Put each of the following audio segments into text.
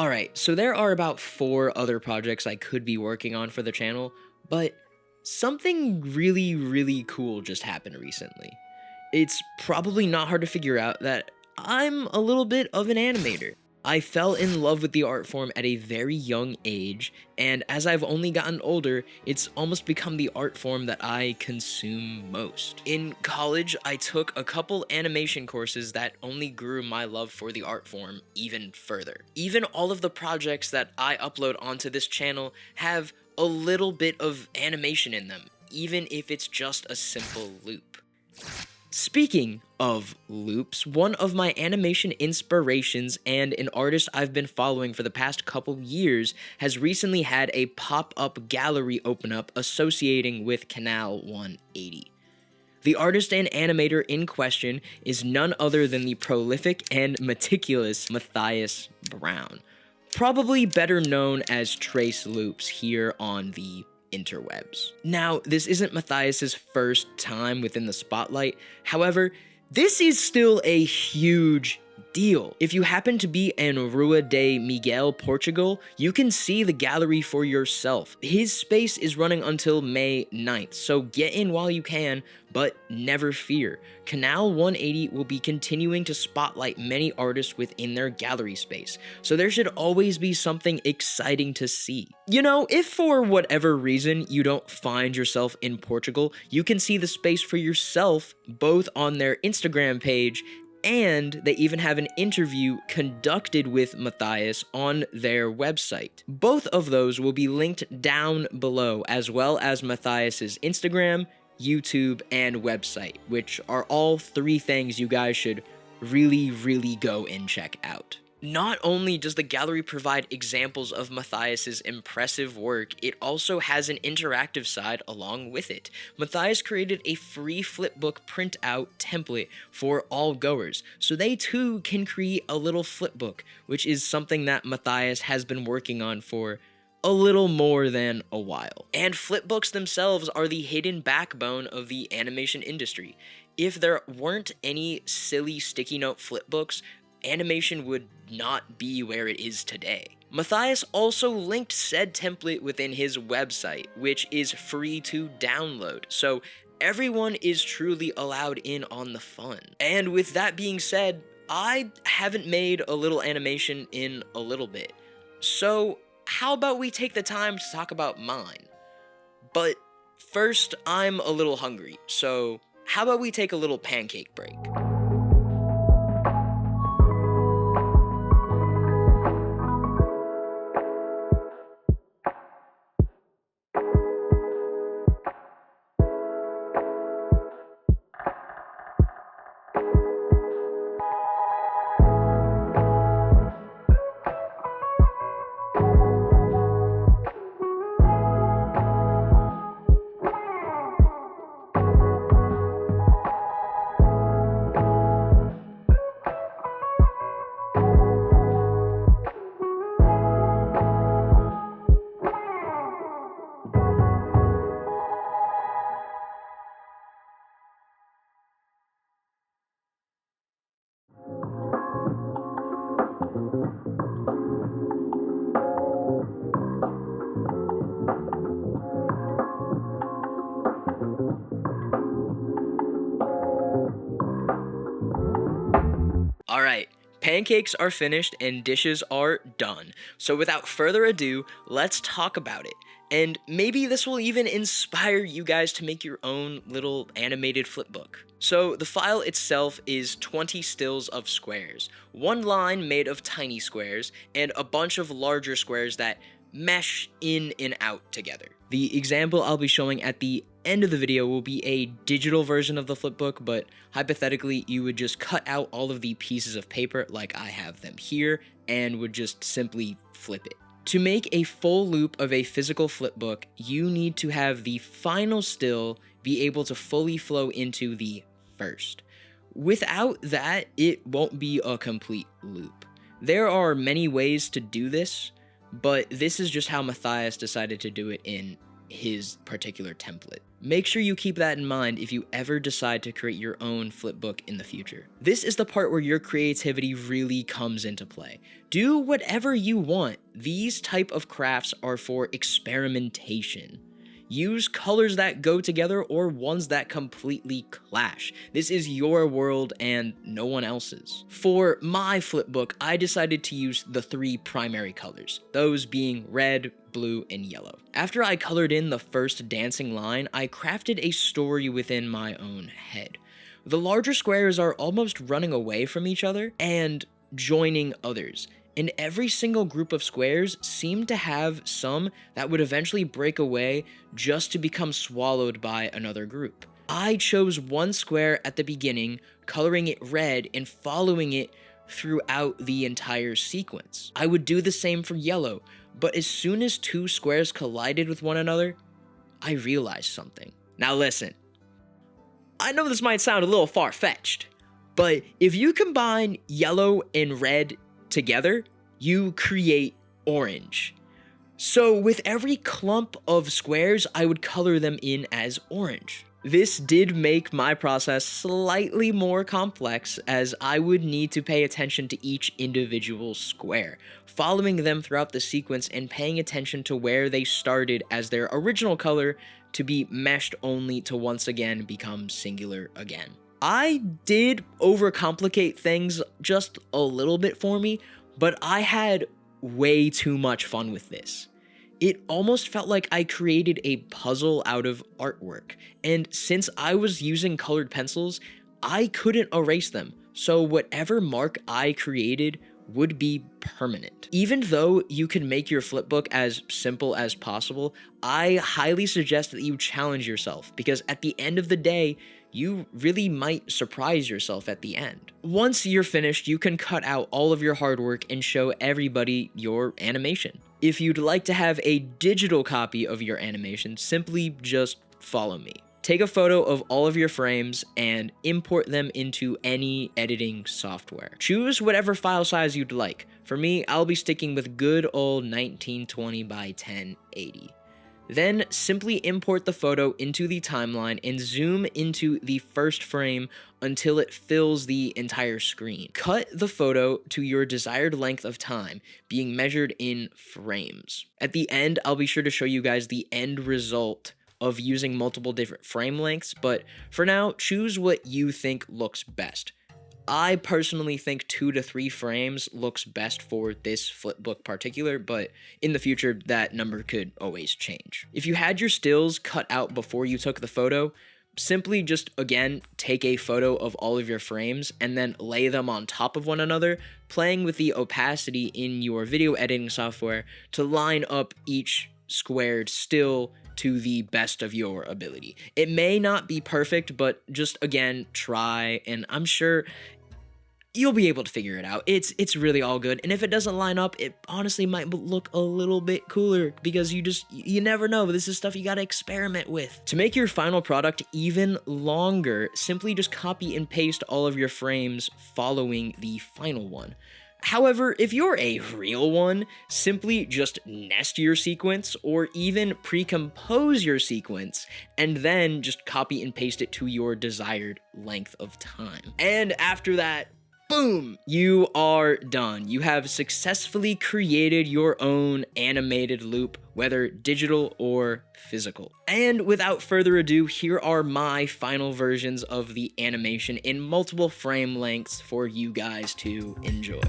Alright, so there are about 4 other projects I could be working on for the channel, but something really cool just happened recently. It's probably not hard to figure out that I'm a little bit of an animator. I fell in love with the art form at a very young age, and as I've only gotten older, it's almost become the art form that I consume most. In college, I took a couple animation courses that only grew my love for the art form even further. Even all of the projects that I upload onto this channel have a little bit of animation in them, even if it's just a simple loop. Speaking of loops, one of my animation inspirations and an artist I've been following for the past couple years has recently had a pop-up gallery open up associating with Canal 180. The artist and animator in question is none other than the prolific and meticulous Matthias Brown, probably better known as Trace Loops here on the interwebs. Now, this isn't Matthias's first time within the spotlight. However, this is still a huge deal. If you happen to be in Rua de Miguel, Portugal, you can see the gallery for yourself. His space is running until May 9th, so get in while you can, but never fear. Canal 180 will be continuing to spotlight many artists within their gallery space, so there should always be something exciting to see. You know, if for whatever reason you don't find yourself in Portugal, you can see the space for yourself both on their Instagram page, and they even have an interview conducted with Matthias on their website. Both of those will be linked down below, as well as Matthias's Instagram, YouTube, and website, which are all 3 things you guys should really go and check out. Not only does the gallery provide examples of Matthias's impressive work, it also has an interactive side along with it. Matthias created a free flipbook printout template for all goers, so they too can create a little flipbook, which is something that Matthias has been working on for a little more than a while. And flipbooks themselves are the hidden backbone of the animation industry. If there weren't any silly sticky note flipbooks, animation would not be where it is today. Matthias also linked said template within his website, which is free to download, so everyone is truly allowed in on the fun. And with that being said, I haven't made a little animation in a little bit, so how about we take the time to talk about mine? But first, I'm a little hungry, so how about we take a little pancake break? Alright, pancakes are finished and dishes are done. So without further ado, let's talk about it. And maybe this will even inspire you guys to make your own little animated flipbook. So the file itself is 20 stills of squares, 1 line made of tiny squares, and a bunch of larger squares that mesh in and out together. The example I'll be showing at the end of the video will be a digital version of the flipbook, but hypothetically you would just cut out all of the pieces of paper like I have them here and would just simply flip it. To make a full loop of a physical flipbook, you need to have the final still be able to fully flow into the first. Without that, it won't be a complete loop. There are many ways to do this, but this is just how Matthias decided to do it in his particular template. Make sure you keep that in mind if you ever decide to create your own flipbook in the future. This is the part where your creativity really comes into play. Do whatever you want. These type of crafts are for experimentation. Use colors that go together or ones that completely clash. This is your world and no one else's. For my flipbook, I decided to use the 3 primary colors, those being red, blue, and yellow. After I colored in the first dancing line, I crafted a story within my own head. The larger squares are almost running away from each other and joining others. And every single group of squares seemed to have some that would eventually break away just to become swallowed by another group. I chose one square at the beginning, coloring it red and following it throughout the entire sequence. I would do the same for yellow, but as soon as 2 squares collided with one another, I realized something. Now listen, I know this might sound a little far-fetched, but if you combine yellow and red together, you create orange. So with every clump of squares, I would color them in as orange. This did make my process slightly more complex, as I would need to pay attention to each individual square, following them throughout the sequence and paying attention to where they started as their original color to be meshed only to once again become singular again. I did overcomplicate things just a little bit for me, but I had way too much fun with this. It almost felt like I created a puzzle out of artwork, and since I was using colored pencils, I couldn't erase them, so whatever mark I created would be permanent. Even though you can make your flipbook as simple as possible, I highly suggest that you challenge yourself, because at the end of the day, you really might surprise yourself at the end. Once you're finished, you can cut out all of your hard work and show everybody your animation. If you'd like to have a digital copy of your animation, simply just follow me. Take a photo of all of your frames and import them into any editing software. Choose whatever file size you'd like. For me, I'll be sticking with good old 1920 by 1080. Then simply import the photo into the timeline and zoom into the first frame until it fills the entire screen. Cut the photo to your desired length of time, being measured in frames. At the end, I'll be sure to show you guys the end result of using multiple different frame lengths, but for now, choose what you think looks best. I personally think 2 to 3 frames looks best for this flipbook particular, but in the future, that number could always change. If you had your stills cut out before you took the photo, simply just, again, take a photo of all of your frames and then lay them on top of one another, playing with the opacity in your video editing software to line up each squared still to the best of your ability. It may not be perfect, but just, again, try, and I'm sure you'll be able to figure it out. It's really all good, and if it doesn't line up, it honestly might look a little bit cooler, because you never know. This is stuff you gotta experiment with. To make your final product even longer, simply just copy and paste all of your frames following the final one. However, if you're a real one, simply just nest your sequence or even pre-compose your sequence and then just copy and paste it to your desired length of time. And after that, boom, you are done. You have successfully created your own animated loop, whether digital or physical. And without further ado, here are my final versions of the animation in multiple frame lengths for you guys to enjoy.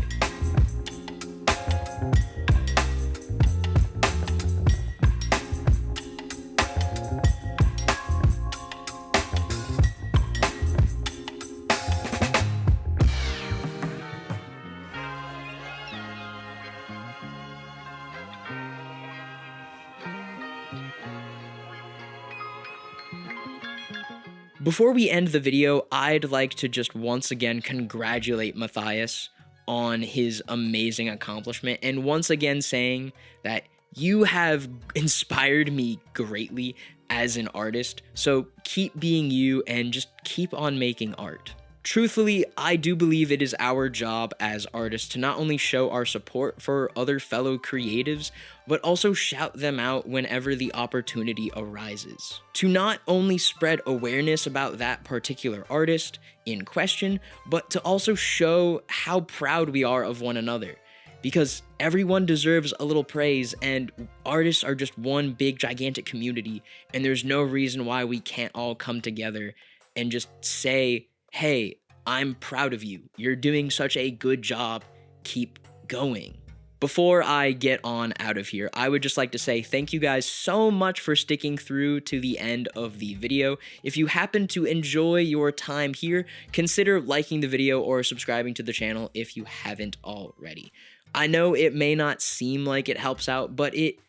Before we end the video, I'd like to just once again congratulate Matthias on his amazing accomplishment, and once again saying that you have inspired me greatly as an artist, so keep being you and just keep on making art. Truthfully, I do believe it is our job as artists to not only show our support for other fellow creatives, but also shout them out whenever the opportunity arises. To not only spread awareness about that particular artist in question, but to also show how proud we are of one another. Because everyone deserves a little praise, and artists are just one big gigantic community, and there's no reason why we can't all come together and just say, hey, I'm proud of you. You're doing such a good job. Keep going. Before I get on out of here, I would just like to say thank you guys so much for sticking through to the end of the video. If you happen to enjoy your time here, consider liking the video or subscribing to the channel if you haven't already. I know it may not seem like it helps out, but it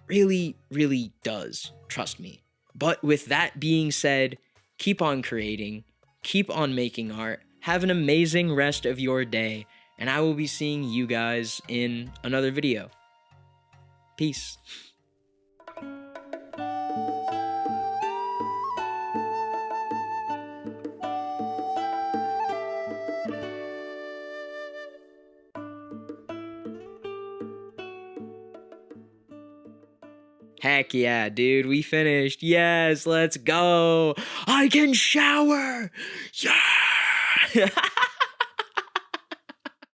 really, really does. Trust me. But with that being said, keep on creating, keep on making art, have an amazing rest of your day, and I will be seeing you guys in another video. Peace. Heck yeah, dude, we finished. Yes, let's go. I can shower. Yeah.